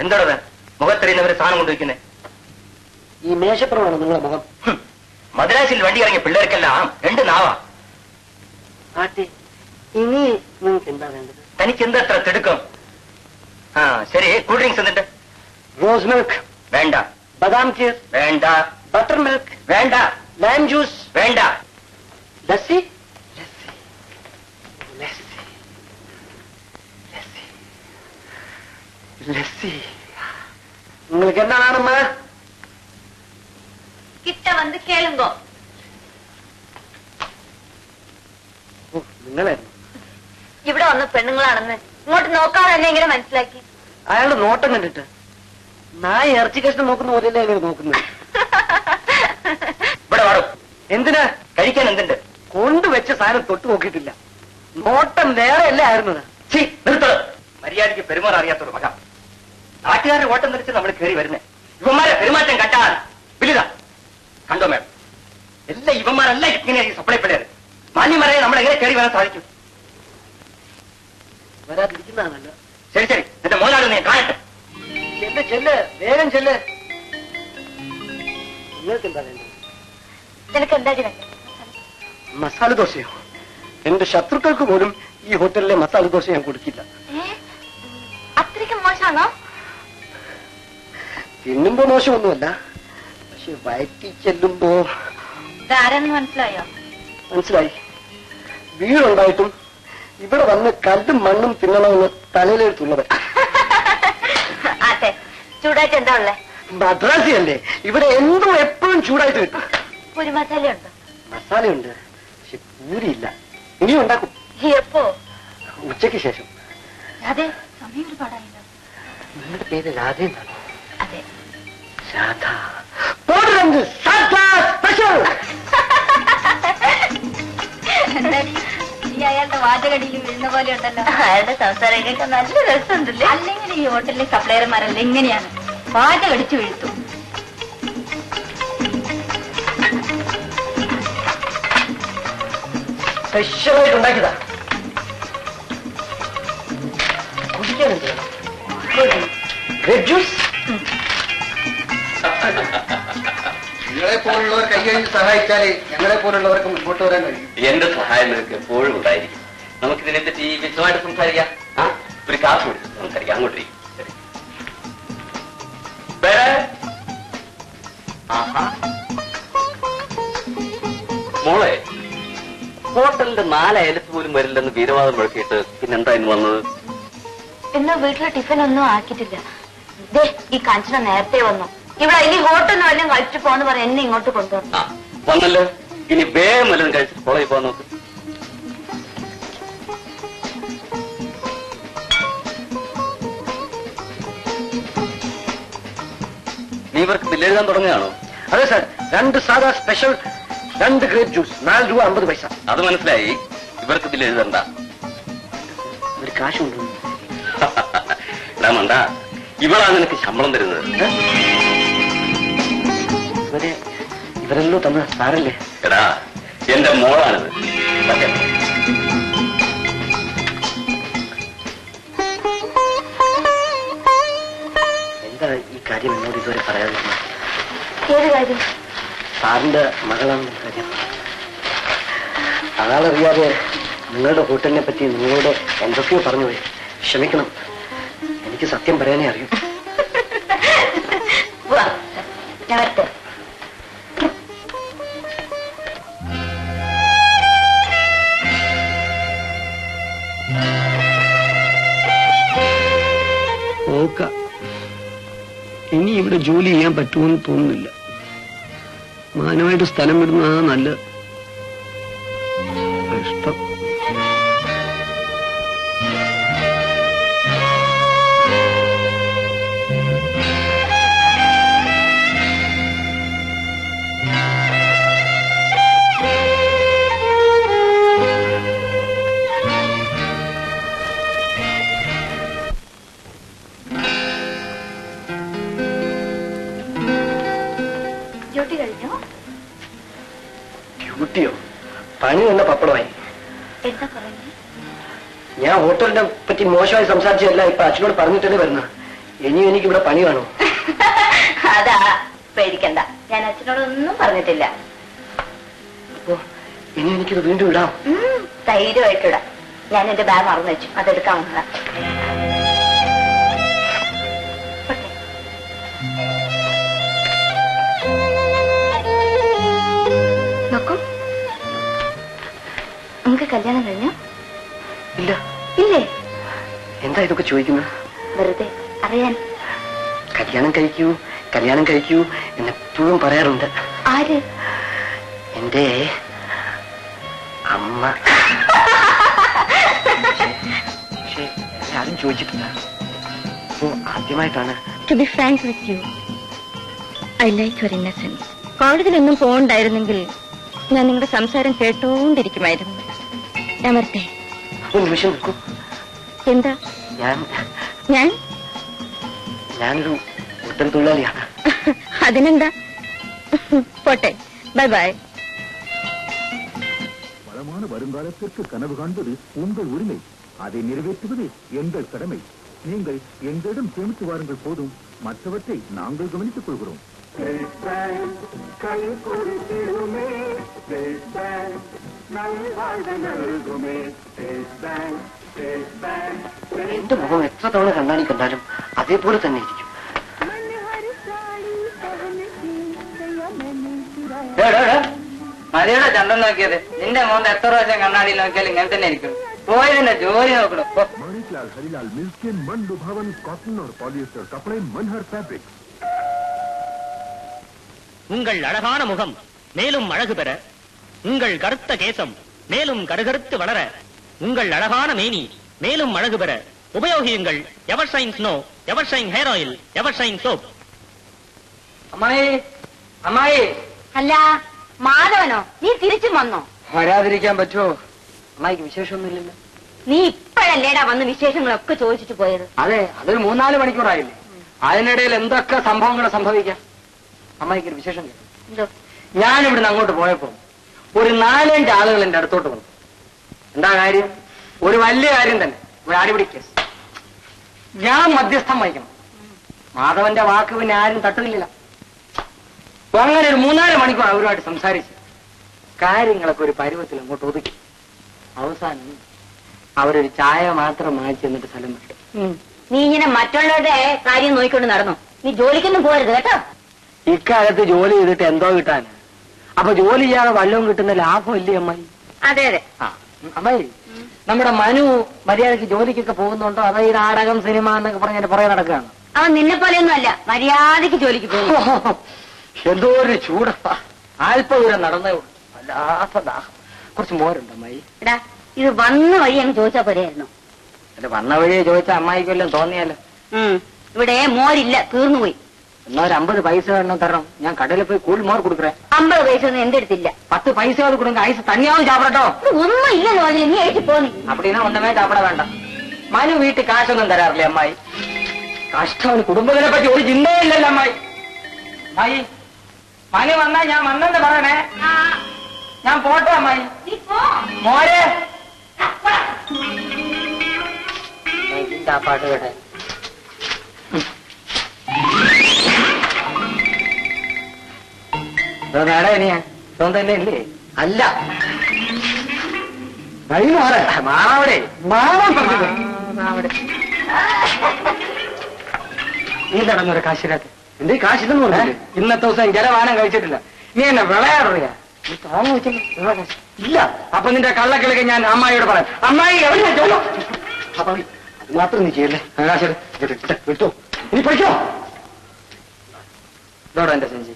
എന്താണത് മുഖത്തെറിയുന്നവര് സാധനം കൊണ്ടുവയ്ക്കുന്നത്? ഈ മേശപ്പുറമാണ് നിങ്ങളുടെ മുഖം. മദ്രാസിൽ വണ്ടി ഇറങ്ങിയ പിള്ളേർക്കെല്ലാം 2 നാവാ. ആട്ടെ, ഇനി നിങ്ങൾക്ക് എന്താ വേണ്ടത്? തനിക്ക് എന്താ അത്ര തിടുക്കം? ആ ശരി, കൂൾ ഡ്രിങ്ക്സ് എന്നിട്ട്? റോസ് മിൽക്ക് വേണ്ട. ബദാം കീർ വേണ്ട. ബട്ടർ മിൽക്ക് വേണ്ട. ലൈം ജ്യൂസ് വേണ്ട. ലസ്സി ലസ്സി உங்களுக்கு என்ன வேணுமா? கிட்ட வந்து கேளுங்க. നിങ്ങളായിരുന്നു ഇവിടെ വന്ന പെണ്ണുങ്ങളാണെന്ന് ഇങ്ങോട്ട് നോക്കാതെ തന്നെ എങ്ങനെ മനസ്സിലാക്കി? അയാളുടെ നോട്ടം കണ്ടിട്ട് നായ ഇറച്ചി കഷ്ണം നോക്കുന്ന പോലെയല്ലേ അങ്ങനെ നോക്കുന്നത്. ഇവിടെ വാടും. എന്തിനാ? കഴിക്കാൻ എന്തുണ്ട്? കൊണ്ടുവച്ച സാധനം തൊട്ട് നോക്കിയിട്ടില്ല. നോട്ടം വേറെയല്ലേ ആയിരുന്നത്. നിർത്ത. മര്യാദയ്ക്ക് പെരുമാറാൻ അറിയാത്തൊരു മക. നാട്ടുകാരുടെ ഓട്ടം നിറച്ച് നമ്മൾ കയറി വരുന്നേ. ഇവന്മാരെ പെരുമാറ്റം കണ്ടാൽ വലുതാ. കണ്ടോ മേം, എല്ലാ ഇവന്മാരല്ല ഇങ്ങനെ സപ്ലൈ പിള്ളേർ. മാന്യന്മാരെ നമ്മൾ എങ്ങനെ കയറി വരാൻ സാധിക്കും? വരാതിരിക്കുന്നതാണല്ലോ. ശരി ശരി, എന്റെ മോനാണ് നീ കാണട്ടെ. ചെല്ല് ചെല്ല്, വേഗം ചെല്ല്. നിങ്ങൾക്ക് എന്താ വേണ്ടത്? നിനക്ക് എന്താ വേണ്ടത്? മസാല ദോശയോ? എന്റെ ശത്രുക്കൾക്ക് പോലും ഈ ഹോട്ടലിലെ മസാല ദോശ ഞാൻ കൊടുക്കില്ല. അത്രയ്ക്ക് മോശമാണോ? തിന്നുമ്പോ മോശമൊന്നുമല്ല, പക്ഷെ വയറ്റി ചെല്ലുമ്പോ. ഇതാരെന്ന് മനസ്സിലായോ? മനസ്സിലായി. വീടുണ്ടായിട്ടും ഇവിടെ വന്ന് കല്ലും മണ്ണും തിന്നണമെന്ന് തലയിലെടുത്തുള്ളവൻ. അതെ, ചൂടായിട്ട് എന്താ ഉള്ളേ? മദ്രാസി അല്ലേ, ഇവിടെ എന്തോ എപ്പോഴും ചൂടായിട്ട് കിട്ടും. ഒരു മസാലയുണ്ടോ? മസാലയുണ്ട്, പക്ഷെ പൂരിയില്ല. ഇനിയും ഉണ്ടാക്കും. എപ്പോ? ഉച്ചയ്ക്ക് ശേഷം. അതെ, സമയം ഒരുപാടായല്ലോ. നിങ്ങളുടെ പേര് രാധ എന്നാണോ? അതെ. രാധ സ്പെഷ്യൽ. ഈ അയാളുടെ വാചകടിയിൽ വീഴുന്ന പോലെ ഉണ്ടല്ലോ. അയാളുടെ സംസാരം കേൾക്കാൻ നല്ല രസമുണ്ടല്ലേ? അല്ലെങ്കിൽ ഈ ഹോട്ടലിലെ സപ്ലയർമാരല്ല എങ്ങനെയാണ് വാചകടിച്ചു വീഴ്ത്തും. സ്പെഷ്യലായിട്ട് ഉണ്ടാക്കിയതാ. കുടിക്കാനുണ്ട് ഗ്രേപ്പ് ജ്യൂസ്. നിങ്ങളെ പോലുള്ളവർ കൈകഴിഞ്ഞ് സഹായിച്ചാലേ ഞങ്ങളെ പോലുള്ളവർക്ക് മുൻപോട്ട് വരാൻ കഴിയും. എന്റെ സഹായം നിങ്ങൾക്ക് എപ്പോഴും ഉണ്ടായിരിക്കും. നമുക്കിതിനെപ്പറ്റി വിശദമായിട്ട് സംസാരിക്കാം. ഒരു കാപ്പ് കൊടുത്തു സംസാരിക്കാം. അങ്ങോട്ട് മോളെ, ഹോട്ടലിന്റെ 4 അയലത്ത് പോലും വരില്ലെന്ന് വീരവാദം മുഴക്കിയിട്ട് പിന്നെന്താ ഇന്ന് വന്നത്? എന്നാ വീട്ടിലെ ടിഫിൻ ഒന്നും ആക്കിയിട്ടില്ല. ഈ കാഞ്ചന നേരത്തെ വന്നു. ഇവിടെ ഇനി ഹോട്ടലിന് വല്ലതും കഴിച്ചിട്ട് പോന്ന് പറയാൻ എന്നെ ഇങ്ങോട്ട് കൊണ്ടുവന്നു. വന്നല്ലോ, ഇനി വേഗം വല്ലതും കഴിച്ചിട്ട് കോളേജിൽ പോകാൻ നോക്ക്. നീ ഇവർക്ക് ബില്ലെഴുതാൻ തുടങ്ങുകയാണോ? അതെ സാർ, 2 സാധാ സ്പെഷ്യൽ, 2 ഗ്രേപ്പ് ജ്യൂസ്, 4 രൂപ 50 പൈസ. അത് മനസ്സിലായി. ഇവർക്ക് ബില്ലെഴുതണ്ട. ഒരു കാശ് കൊണ്ടുവന്നു. മണ്ട, ഇവളാണ് നിനക്ക് ശമ്പളം തരുന്നത്. ഇവരെല്ലോ തന്ന സാറല്ലേ? എടാ, എന്റെ മോളാണിത്. എന്താ ഈ കാര്യം എന്നോട് ഇതുവരെ പറയാതിരുന്നത്? ഏത് കാര്യം? സാറിന്റെ മകളാണെന്ന കാര്യം. അയാളറിയാതെ നിങ്ങളുടെ ഹോട്ടലിനെ പറ്റി നിങ്ങളോട് എന്തൊക്കെയോ പറഞ്ഞു പോയി. ക്ഷമിക്കണം, എനിക്ക് സത്യം പറയാനേ അറിയൂ. ഞാൻ വരട്ടെ. ഇനി ഇവിടെ ജോലി ചെയ്യാൻ പറ്റുമെന്ന് തോന്നുന്നില്ല. മാനമായിട്ട് സ്ഥലം വിടുന്നതാണ് നല്ലത്. ഇഷ്ടം. ഡ്യൂട്ടിയോ? പണി തന്നെ പപ്പടമായി. എന്താ പറയുന്നത്? ഞാൻ ഹോട്ടലിനെ പറ്റി മോശമായി സംസാരിച്ചതല്ല, ഇപ്പൊ അച്ഛനോട് പറഞ്ഞിട്ടല്ലേ വരുന്ന. ഇനിയും എനിക്കിവിടെ പണി വേണോ? അതാ, പേടിക്കണ്ട, ഞാൻ അച്ഛനോടൊന്നും പറഞ്ഞിട്ടില്ല. അപ്പോ ഇനി എനിക്കിത് വീണ്ടും ഇടാം? ധൈര്യമായിട്ടിടാം. ഞാൻ എന്റെ ബാഗ് മറന്നു വെച്ചു, അതെടുക്കാൻ വന്നതാ. നോക്കൂ, നിങ്ങൾക്ക് കല്യാണം കഴിഞ്ഞോ? ഇല്ല. ഇല്ലേ? എന്താ ഇതൊക്കെ ചോദിക്കുന്നത്? വെറുതെ അറിയാൻ. കല്യാണം കഴിക്കൂ, കല്യാണം കഴിക്കൂ എന്നെപ്പോഴും പറയാറുണ്ട്. ആര്? എന്റെ അമ്മ. പക്ഷേ ആരും ചോദിച്ചിട്ടില്ല. അപ്പോ ആദ്യമായിട്ടാണ്. To be frank with you, I like your innocence. കോളേജിലൊന്നും പോകണ്ടായിരുന്നെങ്കിൽ ഞാൻ നിങ്ങളുടെ സംസാരം കേട്ടോണ്ടിരിക്കുമായിരുന്നു. ഞാൻ വരട്ടെ? ഒരു നിമിഷം നിൽക്കൂ. എന്താ? ഞാനൊരു ഉത്തര തൊഴിലാളിയാണ്. അതിനെന്താ? പോട്ടെ, ബൈ ബൈ. வளமான வருங்காலத்திற்கு கனவு காண்பது உங்கள் உரிமை. அதை நிறைவேற்றுவது எங்கள் கடமை. நீங்கள் எங்களிடம் சேமித்து வாருங்கள் போதும், மற்றவற்றை நாங்கள் கவனித்துக் கொள்கிறோம். എന്റെ മുഖം എത്ര തവണ കണ്ണാടി കണ്ടാലും അതേപോലെ തന്നെ ഇരിക്കും. മതിയുടെ ചന്തം നോക്കിയത്. നിന്റെ മോന്ത് എത്ര പ്രാവശ്യം കണ്ണാടി നോക്കിയാലും ഇങ്ങനെ തന്നെ ഇരിക്കും. പോയി നിന്റെ ജോലി നോക്കണം. मणिलाल हरिलाल मिल्किन मन लुभावन कॉटन और पॉलिएस्टर कपड़े मनहर फैब्रिक. உங்கள் அழகான முகம் மேலும் அழகு பெற, உங்கள் கருத்த கேசம் மேலும் கருகருத்து வளர, உங்கள் அழகான மேனி மேலும் அழகு பெற ഉപയോഗിയുங்கள் Evershine snow, Evershine hair oil, Evershine soap. അമ്മായി, അമ്മായി. അല്ല, മാധവനോ? നീ തിരിച്ചു വന്നോ? വരാതിരിക്കാൻ പറ്റുമോ? അമ്മായിക്ക് വിശേഷമൊന്നുമില്ലല്ലോ. നീ ഇപ്പോഴല്ലേടാ വന്ന് വിശേഷങ്ങളൊക്കെ ചോദിച്ചിട്ട് പോയത്? അതെ, അതൊരു 3-4 മണിക്കൂറായില്ലേ. അതിനിടയിൽ എന്തൊക്കെ സംഭവങ്ങൾ സംഭവിക്കാം. അമ്മായിക്ക് ഒരു വിശേഷം കേട്ടോ. എന്തോ? ഞാനിവിടുന്ന് അങ്ങോട്ട് പോയപ്പോ ഒരു 4-5 ആളുകൾ എന്റെ അടുത്തോട്ട് വന്നു. എന്താ കാര്യം? ഒരു വലിയ കാര്യം തന്നെ, ഒരു അടിപിടി കേസ്. ഞാൻ മധ്യസ്ഥം വഹിക്കണം. മാധവന്റെ വാക്ക് പിന്നെ ആരും തട്ടുന്നില്ല. അങ്ങനെ ഒരു 3-4 മണിക്കൂർ അവരുമായിട്ട് സംസാരിച്ച് കാര്യങ്ങളൊക്കെ ഒരു പരുവത്തിൽ അങ്ങോട്ട് ഒതുക്കി. അവസാനം അവരൊരു ചായ മാത്രം വാങ്ങിച്ചു എന്നിട്ട് സ്ഥലം വിട്ടു. നീ ഇങ്ങനെ മറ്റുള്ളവരുടെ കാര്യം നോക്കിക്കൊണ്ട് നടന്നു. നീ ജോലിക്കൊന്നും പോരുത് കേട്ടോ. ഇക്കാലത്ത് ജോലി ചെയ്തിട്ട് എന്തോ കിട്ടാൻ? അപ്പൊ ജോലി ചെയ്യാതെ വല്ലതും കിട്ടുന്ന ലാഭം ഇല്ലേ അമ്മായി? അതെ അതെ. അമ്മായി, നമ്മുടെ മനു മര്യാദക്ക് ജോലിക്കൊക്കെ പോകുന്നുണ്ടോ? അതോ ഈ നാടകം, സിനിമ എന്നൊക്കെ പറഞ്ഞ പുറകെ നടക്കുകയാണ്? അവൻ നിന്നെ പോലെയൊന്നും അല്ല, മര്യാദക്ക് ജോലിക്ക് പോകും. എന്തോ ഒരു ചൂടപ്പാ. അല്പദൂരം നടന്നേ ഉള്ളൂ. വല്ലാത്ത ദാഹം. കുറച്ച് മോരുണ്ട് അമ്മായി? എടാ, ഇത് വന്ന വഴി അങ്ങ് ചോദിച്ചാ പോരായിരുന്നു. അല്ല, വന്ന വഴിയെ ചോദിച്ചാൽ അമ്മായിക്ക് വല്ലതും തോന്നിയാലോ? ഇവിടെ മോരില്ല, തീർന്നുപോയി. എന്നാ ഒരു 50 പൈസ വേണം തരണം. ഞാൻ കടയിൽ പോയി കൂടുതൽ മോർ കൊടുക്കറേ. 50 പൈസ ഒന്നും എന്റെ അടുത്തില്ല. 10 പൈസ കൊടുക്കുമെങ്കിൽ ഐസ് തന്നെയാവും ചാപ്പിടട്ടോ. ഒന്നും ഇല്ലെന്ന് പറഞ്ഞില്ല, നീ എഴുതി പോന്നി. അപ്പടിനാ ഒന്നമേ ചാപ്പിട വേണ്ട. മനു വീട്ടിൽ കാശൊന്നും തരാറില്ലേ അമ്മായി? കഷ്ടമാണ്. കുടുംബത്തിനെ പറ്റി ഒരു ചിന്തയില്ലല്ലോ അമ്മായി. അമ്മായി, മനു വന്നാ ഞാൻ വന്നെന്ന് പറയണേ. ഞാൻ പോട്ടെ അമ്മായി. മോരെ പാട്ട് കേട്ടെ. നേടാ ഇനിയാ തന്നെ ഇല്ലേ? അല്ല, വഴി മാറ മാറാവിടെ മാറാവിടെ. നീ നടന്നൊരു കാശിനകത്ത് എന്തേ കാശില്ലെന്ന് പറഞ്ഞു? ഇന്നത്തെ ദിവസം ജലവാനം കഴിച്ചിട്ടില്ല. നീ എന്നെ വിളയാടുക ഇല്ല. അപ്പൊ നിന്റെ കള്ളക്കിളക്ക് ഞാൻ അമ്മായിയോട് പറയാം. അമ്മായി അത് മാത്രം നീ ചെയ്യല്ലേ. വിട്ടോ, ഇനി പഠിക്കോ. ഇതോടെ എന്റെ സഞ്ചി.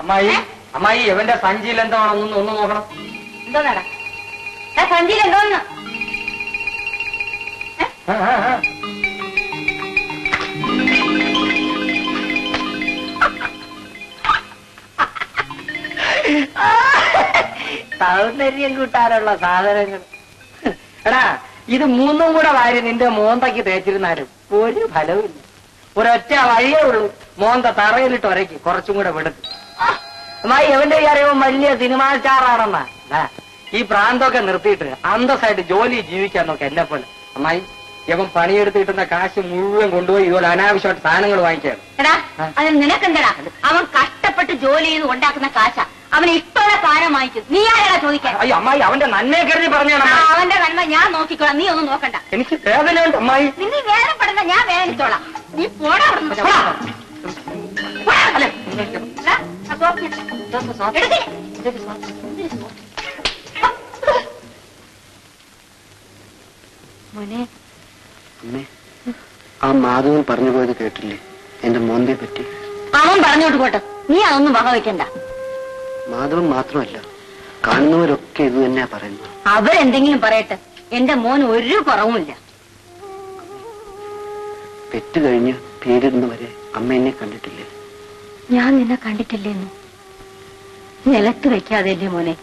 അമ്മായി, അമ്മായി എവന്റെ സഞ്ചിയിൽ എന്താണെന്നൊന്ന് ഒന്ന് നോക്കണം. എന്തോന്നാടാ സഞ്ചിയിൽ എന്തോന്ന്? സൗന്ദര്യം കൂട്ടാനുള്ള സാധനങ്ങൾ. എടാ, ഇത് മൂന്നും കൂടെ വാരി നിന്റെ മോന്തയ്ക്ക് തേച്ചിരുന്നാലും ഒരു ഫലവുമില്ല. ഒരൊറ്റ വഴിയേ ഉള്ളൂ, മോന്ത തറയിലിട്ട് ഒരയ്ക്ക് കുറച്ചും കൂടെ വിടുത്ത്. അമ്മായി എവന്റെ അറിയാൻ വലിയ സിനിമാ സ്റ്റാറാണെന്നാ. ഈ പ്രാന്തൊക്കെ നിർത്തിയിട്ട് അന്തസ്സായിട്ട് ജോലി ജീവിക്കാൻ നോക്ക എന്നെ പോലെ. അമ്മായി ഇവൻ പണിയെടുത്ത് കിട്ടുന്ന കാശ് മുഴുവൻ കൊണ്ടുപോയി ഇതുപോലെ അനാവശ്യമായിട്ട് സാധനങ്ങൾ വാങ്ങിക്കാണ്. എടാ അത് നിനക്കെന്തടാ? അവൻ കഷ്ടപ്പെട്ട് ജോലി ചെയ്ത് ഉണ്ടാക്കുന്ന കാശ അവന് ഇഷ്ടമുള്ള സാധനം വാങ്ങിക്കും. നീ ആരാ ചോദിക്കാൻ? അയ്യോ അമ്മായി, അവന്റെ നന്മയെ കരുതി പറഞ്ഞാണ്. അവന്റെ നന്മ ഞാൻ നോക്കിക്കോളാം, നീ ഒന്നും നോക്കണ്ട. എനിക്ക് വേദനയുണ്ട് അമ്മായി. നീ വേദനപ്പെടുന്ന ഞാൻ വേദനിച്ചോളാം. നീ പോടാ അവിടുന്ന്. അല്ലേ എടാ, ആ സോപ്പ് എടുക്ക്. മോനെ, അമ്മേ, ആ മാധവൻ പറഞ്ഞു പോയത് കേട്ടില്ലേ എന്റെ മോന്തയെ പറ്റി? അവൻ പറഞ്ഞോട്ട് പോട്ടെ, നീ അതൊന്നും വക വെക്കണ്ട. മാധവൻ മാത്രമല്ല, കാണുന്നവരൊക്കെ ഇത് തന്നെയാ പറയുന്നത്. അവരെന്തെങ്കിലും പറയട്ടെ, എന്റെ മോൻ ഒരു കുറവുമില്ല. പെറ്റ് കഴിഞ്ഞ് പേരിടുന്നവരെ അമ്മ എന്നെ കണ്ടിട്ടില്ലേ? ഞാൻ നിന്നെ കണ്ടിട്ടില്ലേന്നു. നിലത്ത് വെക്കാതെ മോനെ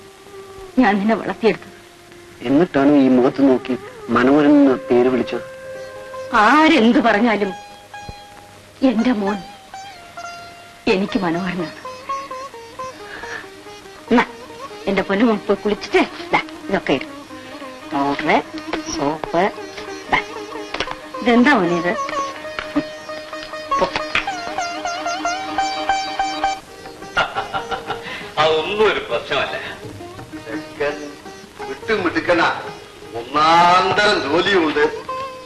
ഞാൻ നിന്നെ വളർത്തിയെടുത്തത്. എന്നിട്ടാണ് ഈ മുഖത്ത് നോക്കി മനോഹരൻ എന്ന് പേര് വിളിച്ചത്. ആരെന്ത് പറഞ്ഞാലും എന്റെ മോൻ എനിക്ക് മനോഹരനാണ്. എന്റെ പൊന്നു മോൻ പോയി കുളിച്ചിട്ട് ഇതൊക്കെ ഇടും. Powder, soap. ഇതെന്താ മോനെ ഇത്? അതൊന്നും ഒരു പ്രശ്നമല്ല. വിട്ടുമിടുക്കണ ഒന്നാന്തരം ജോലിയുണ്ട്.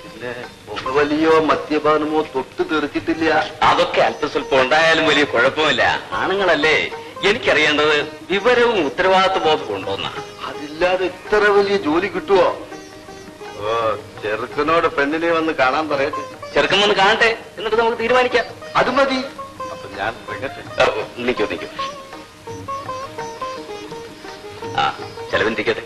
പിന്നെ പുകവലിയോ മദ്യപാനമോ തൊട്ട് തെറിച്ചിട്ടില്ല. അതൊക്കെ അല്പസ്വല്പം ഉണ്ടായാലും വലിയ കുഴപ്പമില്ല. ആണുങ്ങളല്ലേ, എനിക്കറിയേണ്ടത് വിവരവും ഉത്തരവാദിത്വ ബോധവും ഉണ്ടോന്നാ. അതില്ലാതെ ഇത്ര വലിയ ജോലി കിട്ടുവോ? ഓ, ചെറുക്കനോട് പെണ്ണിനെ വന്ന് കാണാൻ പറയട്ടെ. ചെറുക്കൻ വന്ന് കാണട്ടെ, എന്നിട്ട് നമുക്ക് തീരുമാനിക്കാം. അത് മതി. അപ്പൊ ഞാൻ നിൽക്കൂ. ആ, ചെലവിന് ടിക്കറ്റ്.